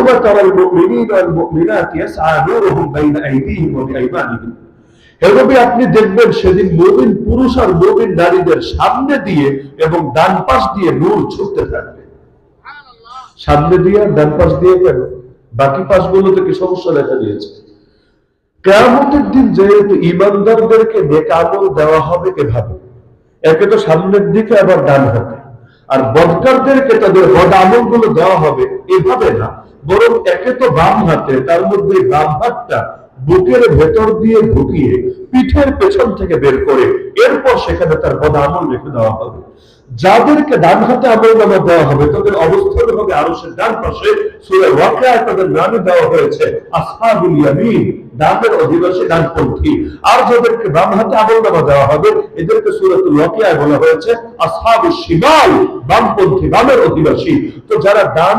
ইয়াউমা তারাল মুমিনিনা ওয়াল মুমিনাতি ইয়াসআ নূরুহুম বাইনা আইদিহিম ওয়া বিআইমানিহিম। হে নবী, আপনি দেখবেন সেদিন মুমিন পুরুষ আর মুমিন নারীদের সামনে দিয়ে এবং ডান পাশ দিয়ে নূর ছুটতে থাকবে। সামনে দিয়ে ডান পাশ দিয়ে কেন? বাকি পাশগুলোতে কি সমস্যা দেখা দিয়েছে? কিয়ামতের দিন যেহেতু ঈমানদারদেরকে নেক আমল দেওয়া হবে এভাবে, একে তো সামনের দিকে আবার ডান হাতে, আর বদকারদেরকে তাদের বদ আমলগুলো দেওয়া হবে এভাবে না, বরং একে তো বাম হাতে, তার মধ্যে বাম হাতটা বুকের ভেতর দিয়ে ঢুকিয়ে পিঠের পেছন থেকে বের করে এরপর সেখানে তার বদ আমল রেখে দেওয়া হবে। যাদেরকে ডান হাতে আমলনামা দেওয়া হবে তাদের অবস্থান হবে আরশের ডান পাশে। সূরা ওয়াকিয়ায় তাদের নামে দেওয়া হয়েছে আসহাবুল ইয়ামিন, ডানের অধিবাসী, ডানপন্থী। আর যাদেরকে বাম হাতে আমলনামা দেওয়া হবে এদেরকে সূরাতুল ওয়াকিয়ায় বলা হয়েছে আসহাবুশ শিমাল, বামপন্থী, বামের অধিবাসী। তো যারা ডান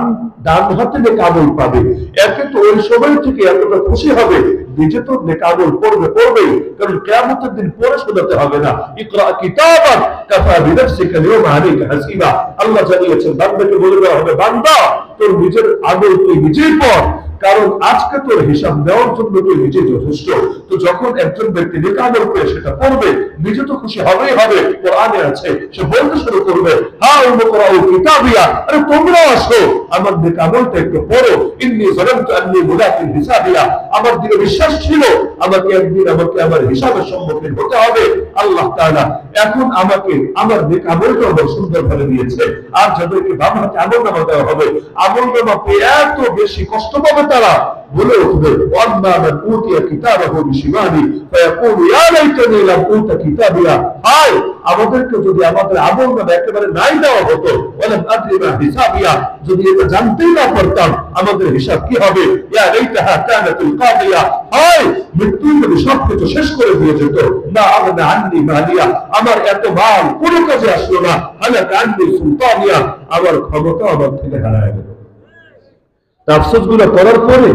হাতে নেক আমল পাবে, একে তো ওই সময় থেকে এতটা খুশি হবে, নিজে তো নেক আমল পড়বেই, কারণ কিয়ামতের দিন পড়ে শোনাতে হবে না। ইকরা কিতাবাক কাফা বিনাফসিকা আল-ইয়াওমা আলাইকা হাসিবা। আল্লাহ জানিয়েছেন বান্দাকে বলে দেওয়া হবে, বান্দা তোর নিজের আমল তুই নিজেই পড়, কারণ আজকে তোর হিসাব দেওয়ার জন্য তুই নিজে যথেষ্ট। তো যখন একজন ব্যক্তি নেক আমল করে সেটা পড়বে, নিজে তো খুশি হবেই হবে। কোরআনে আছে, সে বলতে শুরু করবে, হ্যাঁ উমকরাউ কিতাবিয়া, আরে তোমরাও আসো আমার নেক আমলটা একটু পড়ো। ইন্নী যালামতু আন্নী মুলাকিন হিসাবিয়া, আমার দিনে বিশ্বাস ছিল আমাকে একদিন আমার হিসাবের সম্মুখীন হতে হবে। আল্লাহ তাআলা এখন আমাকে আমার নেক আমলটা সুন্দরভাবে দিয়েছে। আর যাদেরকে বাম হাতে আমলনামা দেওয়া হবে, আমলনামা পেয়ে এত বেশি কষ্ট পাবে তারা, বলে উঠবে ওয়াম্মা মান উতিয়া কিতাবাহু বিশিমালি ফায়াকুলু ইয়া লাইতানি লাম উতা কিতাবিয়া। হায় আমাদেরকে যদি আমাদের আমলনামা একেবারে নাই দেওয়া হতো, ওয়ালাম আদরি মা হিসাবিয়া, যদি এটা জানতেই না পারতাম আমাদের হিসাব কি হবে। ইয়া লাইতাহা কানাতুল কাদিয়া, হায় মৃত্যু যদি সবকিছু শেষ করে দিয়ে যেত। না আগনা আন্নি মালিয়া, আমার এত মাল কোনো কাজে আসলো না। হালাকা আন্নি সুলতানিয়া, আমার ক্ষমতা আমার থেকে হারায় গেল। তাফসীরগুলো করার পরে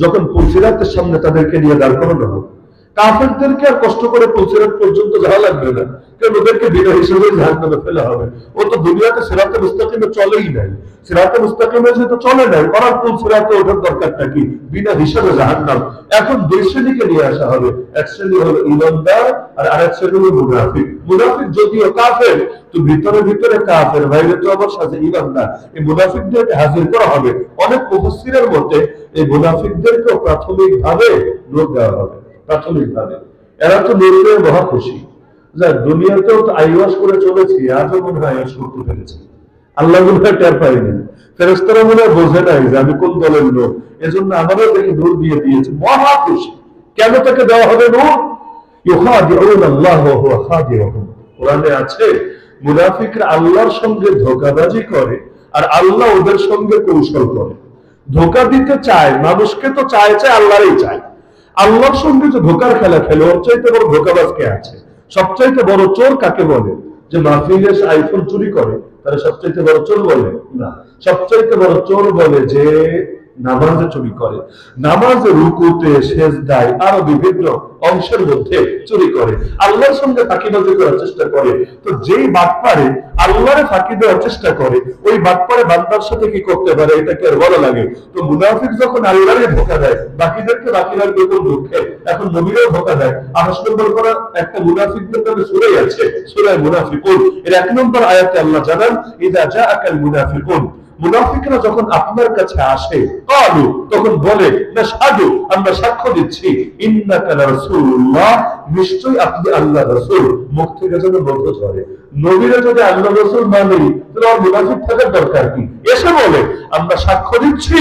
যখন পুলসিরাতের সামনে তাদেরকে নিয়ে দাঁড় করানো হবে, কাফেরদেরকে আর কষ্ট করে পুলসিরাত পর্যন্ত যাওয়া লাগবে না, কারণ ওদেরকে বিনা হিসেবে জাহান্নামে ফেলা হবে। ও তো দুনিয়াতে সিরাতে মুস্তাকিমে চলেই নাই, সিরাতে মুস্তাকিমে যেহেতু চলে নাই, ওরা পুলসিরাতে ওঠার দরকারটা কি? বিনা হিসেবে জাহান্নাম। এখন দুই শ্রেণীকে নিয়ে আসা হবে, এক শ্রেণী হলো ঈমানদার আর আরেক শ্রেণী হলো মুনাফিক। মুনাফিক যদিও কাফের, তো ভিতরে কাফের, বাইরে তো আবার সাজে ঈমানদার। এই মুনাফিকদেরকে হাজির করা হবে। অনেক মুফাসসিরের মতে এই মুনাফিকদেরকে প্রাথমিকভাবে নূর দেওয়া হবে। প্রাথমিকভাবে এরা তো নূর পেয়ে মহা খুশি, যা দুনিয়াতেও তো আইওয়াস করে চলেছি, আজও মনে হয় আইওয়াস করতে পেরেছি। আল্লাহ মনে হয় টের পাইনি, ফেরেশতারা মনে হয় বোঝে নাই যে আমি কোন দলের লোক, এজন্য আমারও দেখি নূর দিয়ে দিয়েছে, মহা খুশি। কেন তাকে দেওয়া হবে নূর? ইউখাদিউনা আল্লাহ ওয়া হুয়া খাদিউহুম। কোরআনে আছে মুনাফিকরা আল্লাহর সঙ্গে ধোঁকাবাজি করে আর আল্লাহ ওদের সঙ্গে কৌশল করে। ধোঁকা দিতে চায় মানুষকে, তো চায় আল্লাহরই চায়। আল্লাহর সঙ্গে যে ধোঁকার খেলা খেলে, ওর চাইতে বড় ধোঁকাবাজ কে আছে? সবচাইতে বড় চোর কাকে বলে? যে মাহফিলে আইফোন চুরি করে তারা সবচাইতে বড় চোর বলে না। সবচাইতে বড় চোর বলে যে নামাজে চুরি করে, নামাজে রুকুতে, সেজদায়, আরো বিভিন্ন অংশের মধ্যে চুরি করে, আল্লাহর সঙ্গে ফাঁকিবাজি করার চেষ্টা করে। তো যেই বাটপারে আল্লাহরে ফাঁকি দেওয়ার চেষ্টা করে, ওই বাটপারে বান্দার সাথে কি করতে পারে এটাকে আর বলা লাগে। তো মুনাফিক যখন আল্লাহরে ধোঁকা দেয়, বাকিদেরকে বাকিরা বেতন দুঃখে, এখন নবীরাও ধোঁকা দেয়। ৮ নম্বর করা একটা মুনাফিকদের নামে সূরা আছে, সূরা মুনাফিকুন। এর ১ নম্বর আয়াতে আল্লাহ জানান, ইযা জাআকাল মুনাফিকুন, মুনাফিকরা যখন আপনার কাছে আসে, ক্বালু, তখন বলে, নাশহাদু, আমরা সাক্ষ্য দিচ্ছি, ইন্নাকা রাসূলুল্লাহ, নিশ্চয়ই আপনি আল্লাহর রাসূল। মুখ থেকে যেন বলতে ধরে, নবীরা যদি আল্লাহর রাসূল মানে তাহলে মুনাফিক থাকার দরকার কি? এসে বলে আমরা সাক্ষ্য দিচ্ছি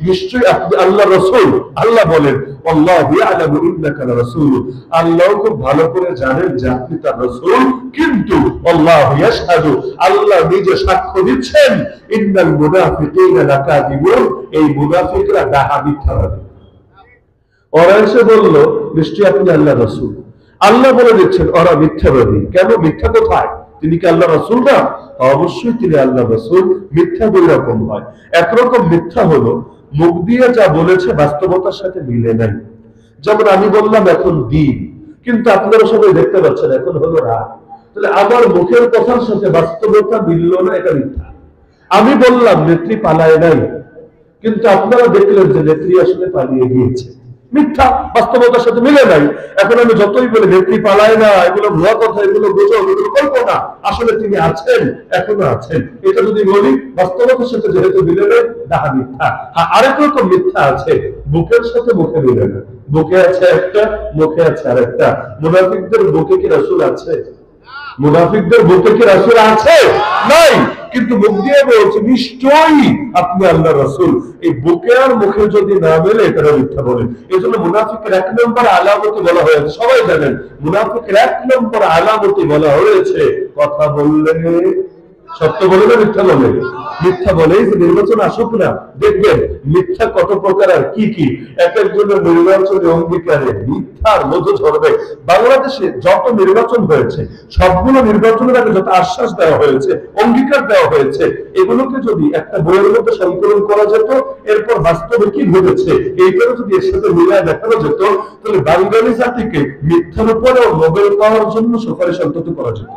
নিশ্চয়ই আপনি আল্লাহর রাসূল। আল্লাহ বলেন, আল্লাহু ইয়ালামু ইন্নাকা রাসূল, আল্লাহ খুব ভালো করে জানেন যে আপনি তার রাসূল, কিন্তু আল্লাহু ইয়াশহাদু, আল্লাহ নিজে সাক্ষ্য দিচ্ছেন, ইন্নাল মুনাফিকিনা লাকাযিবুন, এই মুনাফিকরা ডাহা মিথ্যাবাদী। ওরা এসে বলল নিশ্চয়ই আপনি আল্লাহর রাসূল। আল্লাহ বলে দিচ্ছেন ওরা মিথ্যাবাদী। কেন? মিথ্যা কোথায়? তিনি কি আল্লাহ রাসূল না? অবশ্যই তিনি আল্লাহ রাসূল। মিথ্যা দুই রকম হয়। একরকম মিথ্যা হলো মুখ দিয়ে যা বলেছে বাস্তবতার সাথে মিলে নাই। যেমন আমি বললাম এখন দিন, কিন্তু আপনারা সবাই দেখতে পাচ্ছেন এখন হলো রাত, তাহলে আমার মুখের কথার সাথে বাস্তবতা মিলল না, এটা মিথ্যা। আমি বললাম নেত্রী পালায় নাই, কিন্তু আপনারা দেখলেন যে নেত্রী আসলে পালিয়ে গিয়েছে। মিথ্যা, বাস্তবতার সাথে মিলে নাই। এখন আমি যতই বলি নেত্রী পালায় না, এগুলো ভুয়া কথা, এগুলো গুজব, এগুলো কল্পনা, আসলে তিনি আছেন, এখনো আছেন, এটা যদি বলি বাস্তবতার সাথে যেহেতু মিলে নেই, তাহা মিথ্যা। আরেক রকম মিথ্যা আছে, বুকের সাথে মুখে মিলে না। বুকে আছে একটা, মুখে আছে আরেকটা। মুনাফিকদের বুকে কি রাসূল আছে? মুনাফিকদের বুকে কি রাসূল আছে? নাই। কিন্তু মুখ দিয়ে বলছে নিশ্চয়ই আপনি আল্লাহর রাসূল। এই বুকে আর মুখে যদি না মেলে তারা মিথ্যা বলে। এজন্য মুনাফিকের এক নম্বর আলামতি বলা হয়েছে, সবাই জানেন মুনাফিকের এক নম্বর আলামতি বলা হয়েছে কথা বললে সত্য বলে না মিথ্যা বলে? মিথ্যা বলেই যে নির্বাচন আসুক না, দেখবেন মিথ্যা কত প্রকার আর কি কি। এক একজনের নির্বাচনী অঙ্গীকারে মিথ্যার মধু ঝরবে। বাংলাদেশে যত নির্বাচন হয়েছে, সবগুলো নির্বাচনের আগে যত আশ্বাস দেওয়া হয়েছে, অঙ্গীকার দেওয়া হয়েছে, এগুলোকে যদি একটা বইয়ের মধ্যে সংকলন করা যেত, এরপর বাস্তবে কি ঘটেছে এইটাও যদি এর সাথে মিলায় দেখানো যেত, তাহলে বাঙালি জাতিকে মিথ্যার উপরেও নোবেল পাওয়ার জন্য সুপারিশ অন্তত করা যেত।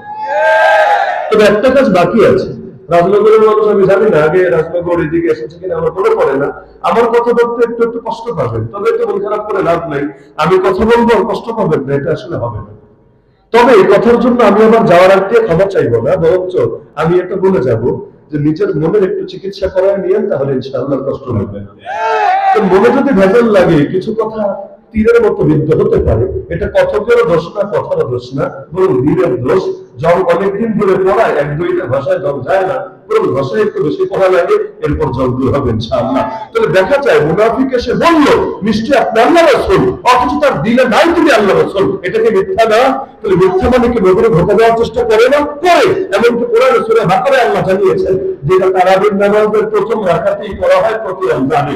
তবে একটা কাজ বাকি আছে। রাজনগরের মানুষ আমি জানি না আগে রাজনগর এদিকে এসেছে কিনা আমার মনে পড়ে না। আমার কথা বলতে একটু একটু কষ্ট পাবেন, তবে একটু মন খারাপ করে লাভ নাই। আমি কথা বলবো কষ্ট পাবেন না, এটা আসলে হবে না। তবে এই কথার জন্য আমি আমার যাওয়ার আগে ক্ষমা চাইবো না, বরঞ্চ আমি এটা বলে যাব যে নিজের মনের একটু চিকিৎসা করায় নিয়েন, তাহলে ইনশাআল্লাহ কষ্ট লাগবে না। তো মনে যদি ভেজাল লাগে, কিছু কথা তীরের মতো বিদ্ধ হতে পারে, এটা কথকেরও দোষ না, কথারও দোষ না, বরং নীরের দোষ। জল অনেকদিন ধরে পড়ায় এক দুইটা ভাষায় জল যায় না, বরং ভাষায় একটু বেশি পড়া লাগে, এরপর জল দূর হবে ইনশাআল্লাহ। তাহলে দেখা যায় মুনাফিক এসে বলল নিশ্চয়ই আপনি আল্লাহ রাসূল, অথচ তার দিলে নাই তিনি আল্লাহ রাসূল। এটাকে মিথ্যা না? তাহলে মিথ্যা মানে কি নবীকে ধোঁকা দেওয়ার চেষ্টা করে না? করে। এমনকি কোরআনে সূরা বাকারায় আল্লাহ জানিয়েছেন যেটা তারাবির নামাজের প্রথম রাকাতেই করা হয় প্রতি রমজানে।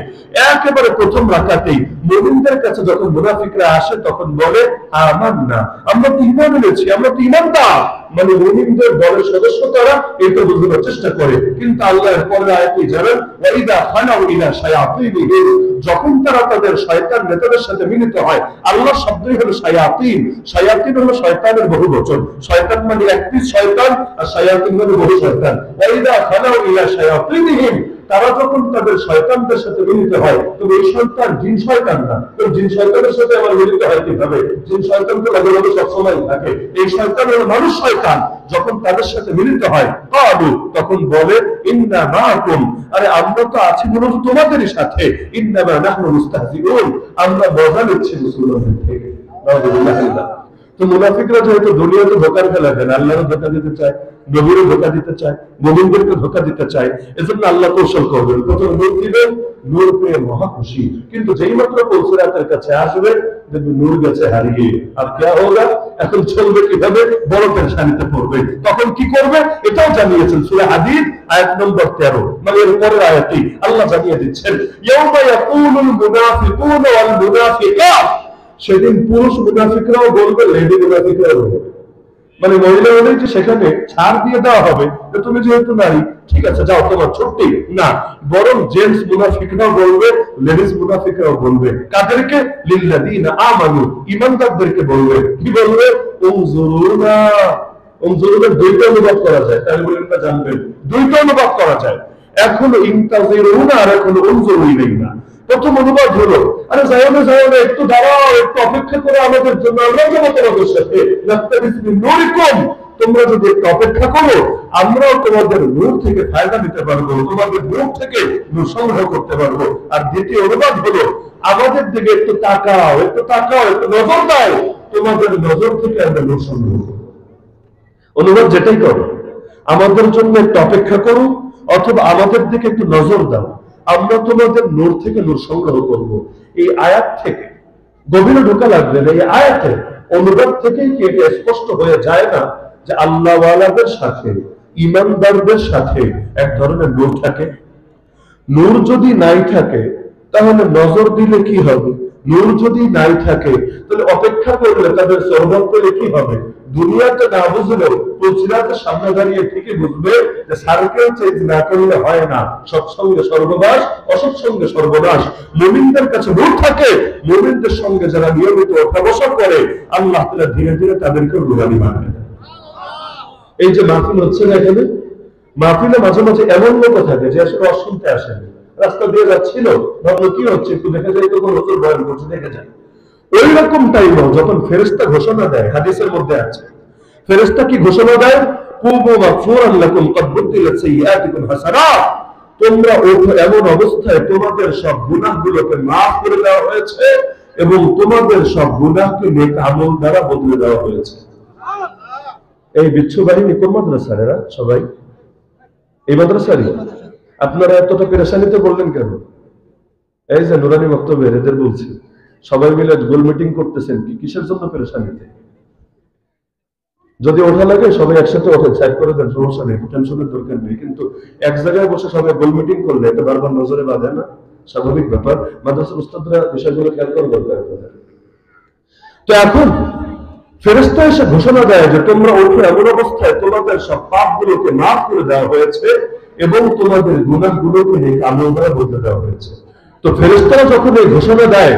একেবারে প্রথম রাকাতেই মুমিনদের কাছে যখন মুনাফিকরা আসে তখন বলে আমান্না, আমরা তো ঈমান এনেছি, আমরা তো ঈমানদার। মানে মুমিনদের দলের সদস্য তারা, এটা বোঝানোর চেষ্টা করে। কিন্তু আল্লাহর পরের আয়াতে জানেন ওয়াইদা খালাউ ইলা শায়াতিনিহিম, যখন তারা তাদের শয়তান নেতাদের সাথে মিলিত হয়। আল্লাহ শব্দই হলো শায়াতিন। শায়াতিন হলো শয়তানের বহুবচন। শয়তান মানে একটি শয়তান, আর শায়াতিন মানে বহু শয়তান। ওয়াইদা খালাউ ইলা শায়াতিনিহিম, তারা যখন তাদের শয়তানদের সাথে মিলিত হয়, তবে এই শয়তান জিন শয়তান না। তো জিন শয়তানের সাথে আমার মিলিত হয় কিভাবে? জিন শয়তান তো লগে লগে সবসময় থাকে, এই শয়তান হলো মানুষ শয়তান। যখন তাদের সাথে মিলিত হয় কালু, তখন বলে ইন্না মাআকুম, আরে আমরা তো আছি মূলত তোমাদেরই সাথে। ইন্নামা নাহনু মুস্তাহজিউন, আমরা মজা নিচ্ছি মুসলমানদের থেকে। নাউযুবিল্লাহ। তো মুনাফিকরা যেহেতু দুনিয়াতে ধোঁকার খেলা খেলে, আল্লাহরও ধোঁকা দিতে চায়, নবীরও ধোঁকা দিতে চায়, মুমিনদেরকে ধোঁকা দিতে চায়। এজন্য আল্লাহ কৌশল করবেন, প্রথমে নূর দিবেন, নূর পেয়ে মহা খুশি। কিন্তু যেই মাত্র পৌঁছরাতের কাছে আসবে দেখবে নূর গেছে হারিয়ে। আর কেয়া হোগা, এখন চলবে কিভাবে? বড় পেরেশানিতে পড়বে। তখন কি করবে এটাও জানিয়েছেন সূরা হাদীদ আয়াত নম্বর 13, মানে এর পরের আয়াতেই আল্লাহ জানিয়ে দিচ্ছেন ইয়াউমা ইয়াকুলুল মুনাফিকুনা ওয়াল মুনাফিকাত, সেদিন পুরুষ মুনাফিকরাও বলবে, লেডি মুনাফিকরাও বলবে। মানে মহিলা হলেই যে সেখানে ছাড় দিয়ে দেওয়া হবে, তুমি যেহেতু নারী ঠিক আছে যাও তোমার ছুটি না, বরং জেন্টস মুনাফিকরাও বলবে, লেডিস মুনাফিকরাও বলবে। কাদেরকে? লিল্লাযিনা আমানু, ঈমানদারদেরকে বলবে। কি বলবে? উনজুরুনা। উনজুরুনের দুইটা অনুবাদ করা যায়, তাহলে বলেন না জানবেন, দুইটা অনুবাদ করা যায়। এখন ইনতাজিরুনা আর এখন উনজুরু ইলাইনা। প্রথম অনুবাদ হলো আরে যাও না একটু দাঁড়াও, একটু অপেক্ষা করো আমাদের জন্য, আমরা যাবো তোমাদের সাথে। নূরিকুম, তোমরা যদি একটু অপেক্ষা করো আমরাও তোমাদের নূর থেকে ফায়দা নিতে পারবো, তোমাদের নূর থেকে নূর সংগ্রহ করতে পারবো। আর দ্বিতীয় অনুবাদ হলো আমাদের দিকে একটু তাকাও, একটু তাকাও, একটু নজর দাও, তোমাদের নজর থেকে আমরা নূর সংগ্রহ করবো। অনুবাদ যেটাই করো, আমাদের জন্য একটু অপেক্ষা করো, অথবা আমাদের দিকে একটু নজর দাও, আমরা তোমাদের নূর থেকে নূর সংগ্রহ করব। এই আয়াত থেকে গভীরে ঢোকা লাগবে না, এই আয়াতের অনুবাদ থেকেই কি এটা স্পষ্ট হয়ে যায় না যে আল্লাহওয়ালাদের সাথে, ঈমানদারদের সাথে এক ধরনের নূর থাকে। নূর যদি নাই থাকে তাহলে নজর দিলে কি হবে? নূর যদি নাই থাকে তাহলে অপেক্ষা করলে তাদের সহবত পেলে কি হবে? দুনিয়াতে না বুঝলেও পুলসিরাতের সামনে দাঁড়িয়ে ঠিকই বুঝবে যে সার্কেল চেঞ্জ না করলে হয় না, সৎসঙ্গে সর্বনাশ, অসৎসঙ্গে সর্বনাশ। মুমিনদের কাছে নূর থাকে, মুমিনদের সঙ্গে যারা নিয়মিত ওঠা বসা করে আল্লাহ তাআলা ধীরে ধীরে তাদেরকে রুহানি বানায়। এই যে মাহফিল হচ্ছে না, এখানে মাহফিলে মাঝে মাঝে এমন লোক থাকে যে আসলে অশুনতে আসেন, রাস্তা দিয়ে যাচ্ছিল, ভাবলো কি হচ্ছে একটু দেখে যাই, তখন হুজুর বয়ান করছে, দেখে যায়। ওই রকম টাইমে যখন ফেরেশতা ঘোষণা দেয়, হাদিসের মধ্যে আছে, ফেরেশতা কি ঘোষণা দেয়, কুমু মাগফুরান লাকুম ক্বাদ বুদ্দিলাত সাইয়্যাতিকুম হাসানাত, তোমরা ওঠো এমন অবস্থায় তোমাদের সব গুনাহগুলোকে মাফ করে দেওয়া হয়েছে এবং তোমাদের সব গুনাহকে নেক আমল দ্বারা বদলে দেওয়া হয়েছে। এই বিচ্ছু বাহিনী কোন মাদ্রাসার এরা সবাই? এই মাদ্রাসারই? আপনারা এতটা পেরেশানিতে বললেন কেন? এই যে নুরানি বক্তব্যের এদের বলছি, সবাই মিলে গোল মিটিং করতেছেন কি কিসের জন্য পেরেশানিতে? যদি ওঠা লাগে সবাই একসাথে ওঠে, সাইড করে দেন, সমস্যা নেই, টেনশনের দরকার নেই। কিন্তু এক জায়গায় বসে সবাই গোল মিটিং করলে এটা বারবার নজরে বাঁধে না? স্বাভাবিক ব্যাপার। মাদ্রাসার উস্তাদরা বিষয়গুলো খেয়াল করা দরকার। তো এখন ফেরেশতা এসে ঘোষণা দেয় যে তোমরা ওঠো এমন অবস্থায় তোমাদের সব পাপগুলোকে মাফ করে দেওয়া হয়েছে এবং তোমাদের গুনাহগুলোকে নেক আমল দ্বারা বদলে দেওয়া হয়েছে। তো ফেরেশতারা যখন এই ঘোষণা দেয়,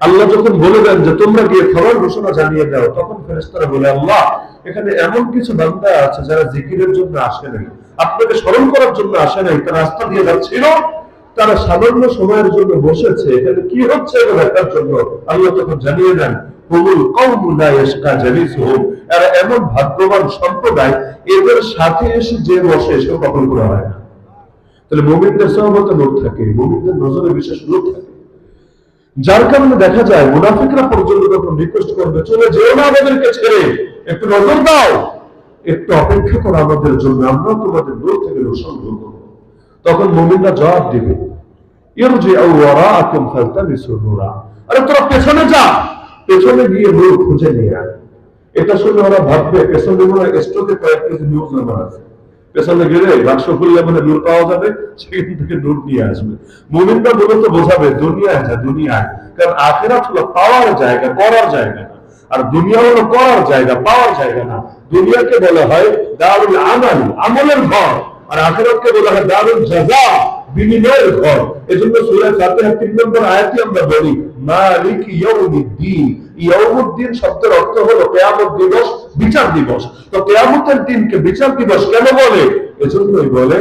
আল্লাহ যখন বলে দেন যে তোমরা গিয়ে খবর ঘোষণা জানিয়ে দাও, তখন ফেরেশতারা বলে, আল্লাহ এখানে এমন কিছু বান্দা আছে যারা জিকিরের জন্য আসে নাই, আপনাকে স্মরণ করার জন্য আসে নাই, তারা রাস্তা দিয়ে যাচ্ছিল, তারা সামান্য সময়ের জন্য বসেছে, এখানে কি হচ্ছে এটা দেখার জন্য। আল্লাহ তখন জানিয়ে দেন, হুমুল কওমু লা ইয়াশকা জালিসুহুম, এরা এমন ভাগ্যবান সম্প্রদায়, এদের সাথে এসে যে বসে সেও কখনো করা হয় না। তাহলে মুমিনদের সহবতে লোক থাকে, মুমিনদের নজরে বিশেষ লোক থাকে, যার কারণে দেখা যায় মুনাফিকরা পর্যন্ত যখন রিকোয়েস্ট করবে, চলে যেও না আমাদেরকে ছেড়ে, একটু নজর দাও, একটু অপেক্ষা করো আমাদের জন্য, আমরা তোমাদের দূর থেকে অনুসরণ করবো। তখন মুমিনরা জবাব দিবে, ইরজিউ ওয়ারাআকুম ফালতামিসু নূরা, আরে তোরা পেছনে যা, পেছনে গিয়ে নূর খুঁজে নিয়ে আয়। এটা শুনে ওরা ভাববে পেছনে মনে হয় স্টকে কয়েক কেজি নিউজ নাম্বার আছে, পেছনে গেলে বাক্স খুললে মানে নূর পাওয়া যাবে, সেখান থেকে নূর নিয়ে আসবে। মুমিনরা মূলত বোঝাবে দুনিয়ায় যা, দুনিয়ায়, কারণ আখিরাত হলো পাওয়ার জায়গা, করার জায়গা না, আর দুনিয়া হলো করার জায়গা, পাওয়ার জায়গা না। দুনিয়াকে বলা হয় দারুল আমাল, আমলের ঘর, আর আখিরাতকে বলা হয় দারুল জাযা, বিনিময়ের ঘর। এজন্য সূরা ফাতিহা 3 নম্বর আয়াতে আমরা বলি মালিক ইয়াউমিদ্দিন। ইয়াউমুদ্দিন শব্দের অর্থ হলো কিয়ামত দিবস, বিচার দিবস। তো কিয়ামতের দিনকে বিচার দিবস কেন বলে? এজন্যই বলে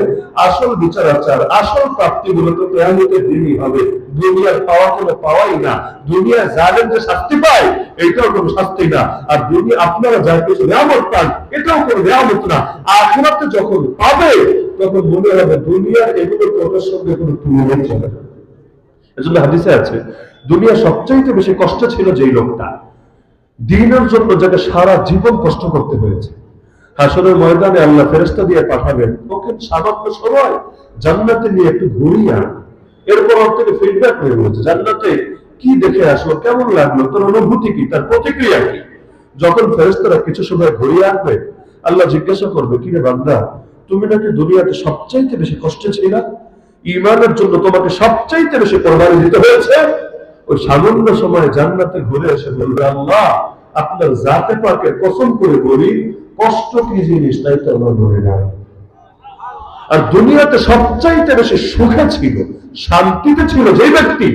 আসল বিচার আচার, আসল প্রাপ্তি মূলত কিয়ামতের দিনই হবে। দুনিয়ার পাওয়া কোনো পাওয়াই না। দুনিয়ায় জালেম যে শাস্তি পায় এটাও কোনো শাস্তি না, আর দুনিয়া আপনারা যা কিছু নিয়ামত পান এটাও কোনো নিয়ামত না। আখিরাতে যখন পাবে তখন মনে হবে দুনিয়ার এগুলো তো ওটার সঙ্গে কোনো তুলনাই চলে না। এজন্য হাদিসে আছে দুনিয়া সবচেয়ে বেশি কষ্ট ছিল যেই লোকটা দ্বীনের জন্য, যাকে সারা জীবন কষ্ট করতে হয়েছে, হাসরের ময়দানে আল্লাহ ফেরেশতা দিয়ে পাঠাবেন, ওকে সামান্য সময় জান্নাতে নিয়ে একটু ঘুরিয়ে আন। এরপর ওর থেকে ফিডব্যাক হয়ে বলছে জান্নাতে কি দেখে আসলো, কেমন লাগলো, তোর অনুভূতি কি, তার প্রতিক্রিয়া কি। যখন ফেরেশতারা কিছু সময় ঘুরিয়ে আনবে, আল্লাহ জিজ্ঞাসা করবে, কি রে বান্দা, তুমি নাকি দুনিয়াতে সবচাইতে বেশি কষ্টে ছিলা, ঈমানের জন্য তোমাকে সবচাইতে বেশি কোরবানি দিতে হয়েছে, ওই সামান্য সময় জান্নাতে ঘুরে এসে বলবে, আল্লাহ আপনার জাতে পাকের কসম করে বলি, কষ্ট কি জিনিস তাই তো আমার মনে নাই। আর দুনিয়াতে সবচাইতে বেশি সুখে ছিল, শান্তিতে ছিল যে ব্যক্তি,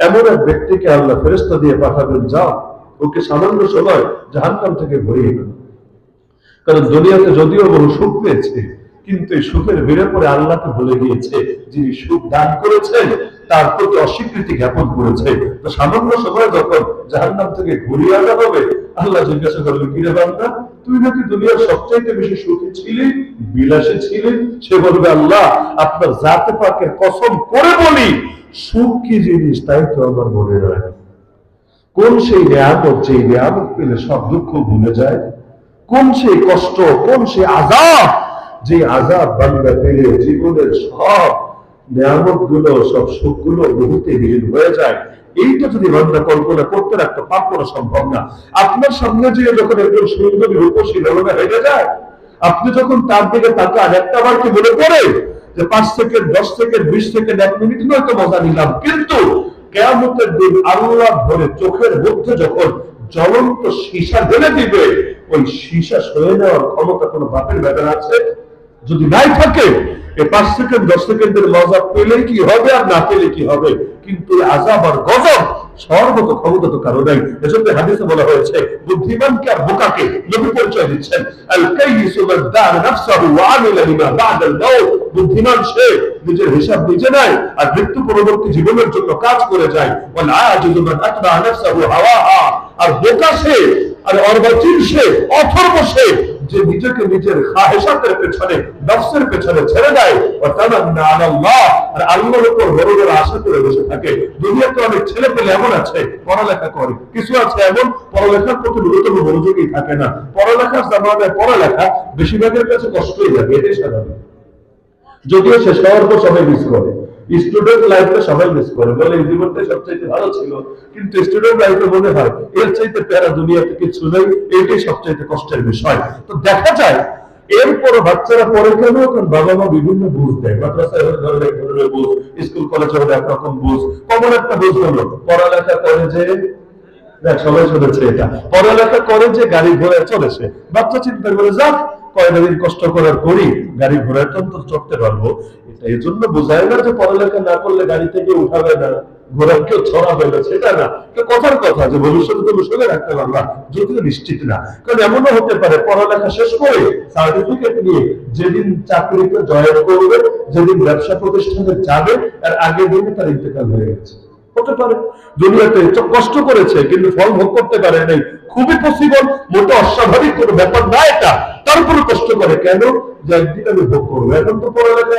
এমন এক ব্যক্তিকে আল্লাহ ফেরেশতা দিয়ে পাঠাবেন, যাও ওকে সামান্য সময় জাহান্নাম থেকে ঘুরিয়ে নেন। কারণ দুনিয়াতে যদিও বহু সুখ পেয়েছে, কিন্তু এই সুখের ভিড়ে পরে আল্লাহকে ভুলে গিয়েছে, যিনি সুখ দান করেছেন তার প্রতি অস্বীকৃতি জ্ঞাপন করেছে। তো সামান্য সময় যখন জাহান্নাম থেকে ঘুরিয়ে আনা হবে, আল্লাহ জিজ্ঞাসা করবে, কি রে বান্দা, তুই নাকি দুনিয়ার সবচাইতে বেশি সুখী ছিলি, বিলাসী ছিলি? সে বলবে, আল্লাহ আপনার জাতে পাকের কসম করে বলি, সুখ কি জিনিস তাই তো আমার মনে নয়। কোন সেই নিয়ামত, যে নিয়ামত পেলে সব দুঃখ ভুলে যায়? কোন সেই কষ্ট, কোন সেই আযাব, যে আযাব বান্দা পেলে জীবনের সব নিয়ামত গুলো, সব সুখ গুলো মুহূর্তে বিলীন হয়ে যায়? এইটা যদি বান্দা কল্পনা করতে রাখতে পারতো না, সম্ভব না। আপনার সামনে যে যখন একজন সুন্দরী রূপসী ললনা হেঁটে যায়, আপনি যখন তার দিকে তাকান, একটা বার কি মনে করে যে 5 সেকেন্ড, 10 সেকেন্ড, 20 সেকেন্ড, 1 মিনিট নয়তো মজা নিলাম, কিন্তু কিয়ামতের দিন আল্লাহ ধরে চোখের মধ্যে যখন জ্বলন্ত সীসা ঢেলে দিবে, ওই সীসা সয়ে নেওয়ার ক্ষমতা কোনো বাপের ব্যাপার আছে? যদি নাই থাকে, এই 5 সেকেন্ড 10 সেকেন্ডের মজা পেলে কি হবে আর না পেলে কি হবে, কিন্তু আযাব আর গজব সর্বত ক্ষমতা তো কারো নাই। এজন্য হাদিসে বলা হয়েছে বুদ্ধিমানকে আর বোকাকে নবী পরিচয় দিচ্ছেন, আল কাইয়িসু মান দানা নাফসাহু ওয়া আমিলা লিমা বা'দাল মাউত। বুদ্ধিমান সে নিজের হিসাব নিজে নেয় আর মৃত্যু পরবর্তী জীবনের জন্য কাজ করে যায়। ওয়াল আজিজু মান আতবা নাফসাহু হাওয়াহা। আর বোকা সে আর অর্বাচীন সে, অথর্ব সে, যে নিজেকে নিজের খাহেশাতের পেছনে, নফসের পেছনে ছেড়ে দেয়। ওয়া তামান্না আলাল্লাহ, আর আল্লাহর উপর বড় বড় আশা করে বসে থাকে। দুনিয়াতে অনেক ছেলে পেলে এমন আছে পড়ালেখা করে, কিছু আছে এমন পড়ালেখার প্রতি ন্যূনতম মনোযোগই থাকে না। পড়ালেখার জামানায় পড়ালেখা বেশিরভাগের কাছে কষ্টই লাগে, এটাই স্বাভাবিক। যদিও শেষ হওয়ার পর সবাই মিস করে, স্টুডেন্ট লাইফে সবাই মিস করে, বলে এই জীবনটা সবচেয়ে ভালো ছিল। কিন্তু স্টুডেন্ট লাইফে মনে হয় এর চাইতে প্যারা দুনিয়াতে কিছু নেই, এইটাই সবচেয়ে কষ্টের বিষয়। তো দেখা যায় এরপর বাচ্চারা পড়ে কেন, কারণ বাবা মা বিভিন্ন বুঝ দেয়। মাদ্রাসায় এক ধরনের বুঝ, স্কুল কলেজে হলে একরকম বুঝ। কমন একটা বুঝ হলো পড়ালেখা করে যে, সবাই শুনেছে এটা, পড়ালেখা করে যে গাড়ি ঘোড়ায় চলেছে। বাচ্চা চিন্তা করে যাক কয়টা দিন কষ্ট করার করি, গাড়ি ঘোড়ায় তো চড়তে পারবো। এটা এই জন্য বোঝায় না যে পড়ালেখা না করলে গাড়ি থেকে উঠাবে না, ঘোড়া কেউ ছড়াবে না, সেটা না। কথার কথা যে ভবিষ্যতে তুমি শুনে রাখতে পারবা, যদিও নিশ্চিত না। কারণ এমনও হতে পারে পড়ালেখা শেষ করে সার্টিফিকেট নিয়ে যেদিন চাকরিতে জয়েন করবে, যেদিন ব্যবসা প্রতিষ্ঠানে যাবে, আর আগের দিনে তার ইন্তেকাল হয়ে গেছে। হতে পারে দুনিয়াতে কষ্ট করেছে কিন্তু ফল ভোগ করতে পারে নাই, খুবই পসিবল, মোটা অস্বাভাবিক কোনো ব্যাপার না এটা। তারপরে কষ্ট করে কেন, যে একদিন আমি ভোগ করবো। এখন তো পড়ালেখা